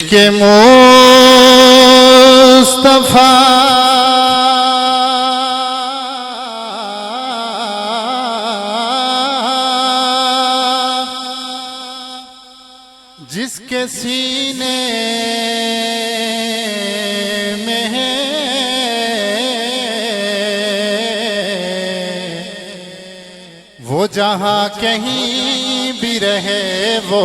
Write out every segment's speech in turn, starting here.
کہ مصطفیٰ جس کے سینے میں ہے وہ جہاں کہیں بھی رہے وہ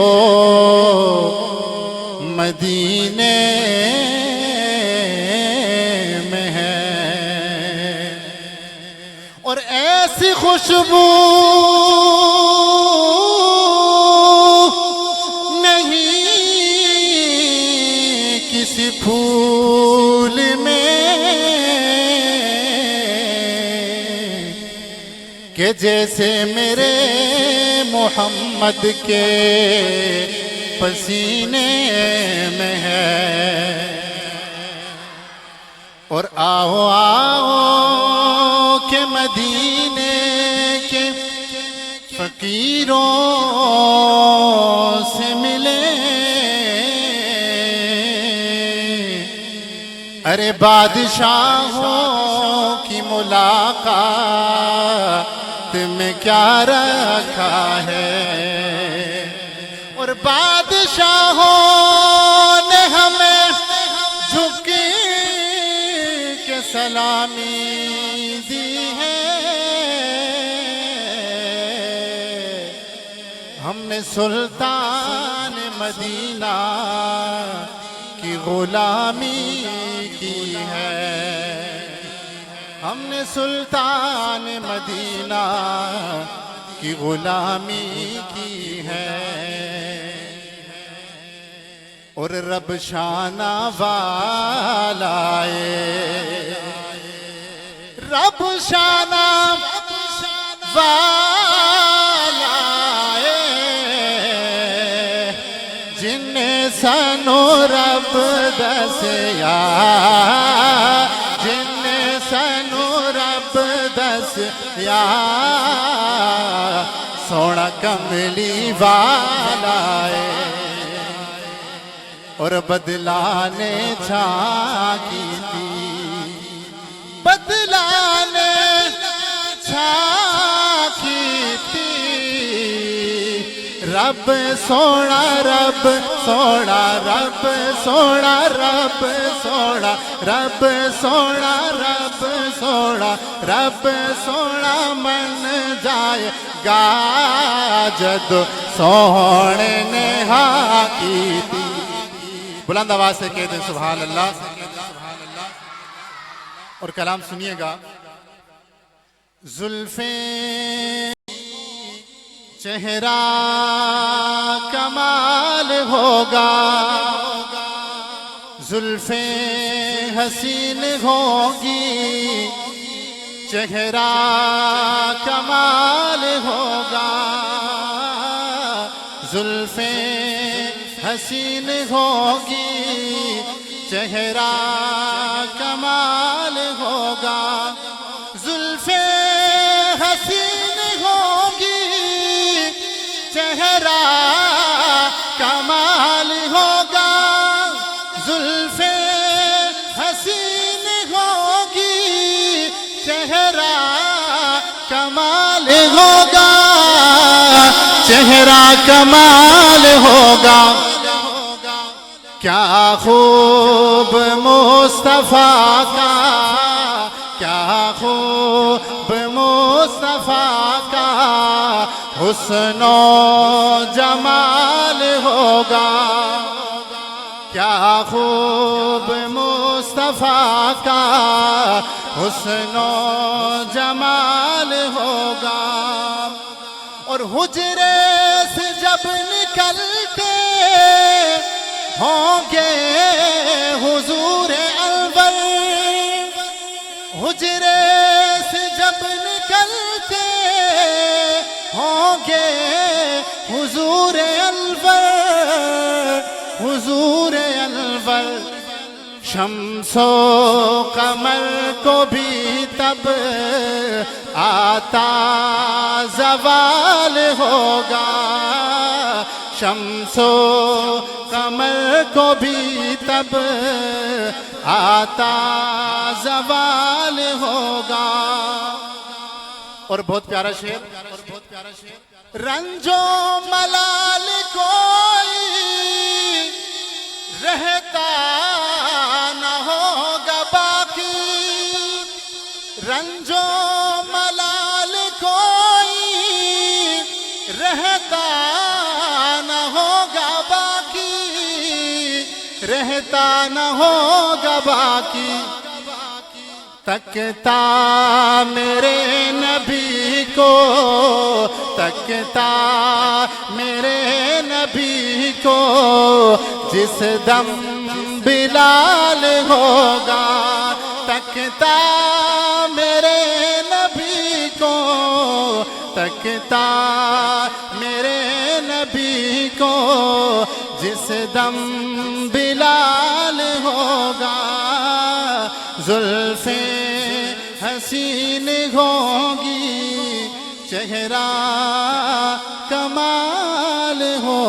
مدینے میں ہے، اور ایسی خوشبو نہیں کسی پھول میں کہ جیسے میرے محمد کے پسینے میں ہے۔ اور آؤ آؤ کہ مدینے کے فقیروں سے ملیں، ارے بادشاہوں کی ملاقات میں کیا رکھا ہے، اور بادشاہوں نے ہمیں جھک کے سلامی دی ہے، ہم نے سلطان مدینہ کی غلامی کی ہے، ہم نے سلطان مدینہ کی غلامی کی ہے، اور رب شانہ والائے، رب شانہ والائے، جن نے سنو رب دسیا، جن نے سنو رب دسیا، سونا کملی والائے، اور بدلانے چھاکی تھی، بدلانے چھاکی تھی، رب سونا رب سونا رب سونا رب سونا رب سونا رب سونا رب سونا من جائے گا جد سونے نے ہاں کی تھی۔ بلند آواز سے کہہ دیں سبحان اللہ، اور کلام سنیے گا۔ زلفیں چہرہ کمال ہوگا، زلفیں حسین ہوگی، چہرہ کمال ہوگا، زلفیں حسین ہوگی، چہرہ کمال ہوگا، زلفیں حسین ہوگی، چہرہ کمال ہوگا، زلفیں حسین ہوگی، چہرہ کمال ہوگا، چہرہ کمال ہوگا، کیا خوب مصطفیٰ کا، کیا خوب مصطفیٰ کا حسن و جمال ہوگا، کیا خوب مصطفیٰ کا حسن و جمال ہوگا، اور حجرے سے جب نکلتے ہوں گے حضور انور، حجرے سے جب نکلتے ہوں گے حضور انور، حضور انور، شمس و قمر کو بھی تب آتا زوال ہوگا، شمس و قمر کو بھی تب آتا زوال ہوگا. اور بہت پیارا شعر. رنج و ملال کوئی رہتا نہ ہوگا باقی. رنج و ملال کوئی رہتا نہ ہوگا باقی. رہتا نہ ہوگا باقی. تکتا میرے نبی کو تکتا میرے نبی کو جس دم بلال ہوگا. تکتا میرے نبی کو تکتا میرے نبی کو جس دم بلال ہوگا. زلفیں حسین ہوں گی چہرہ کمال ہو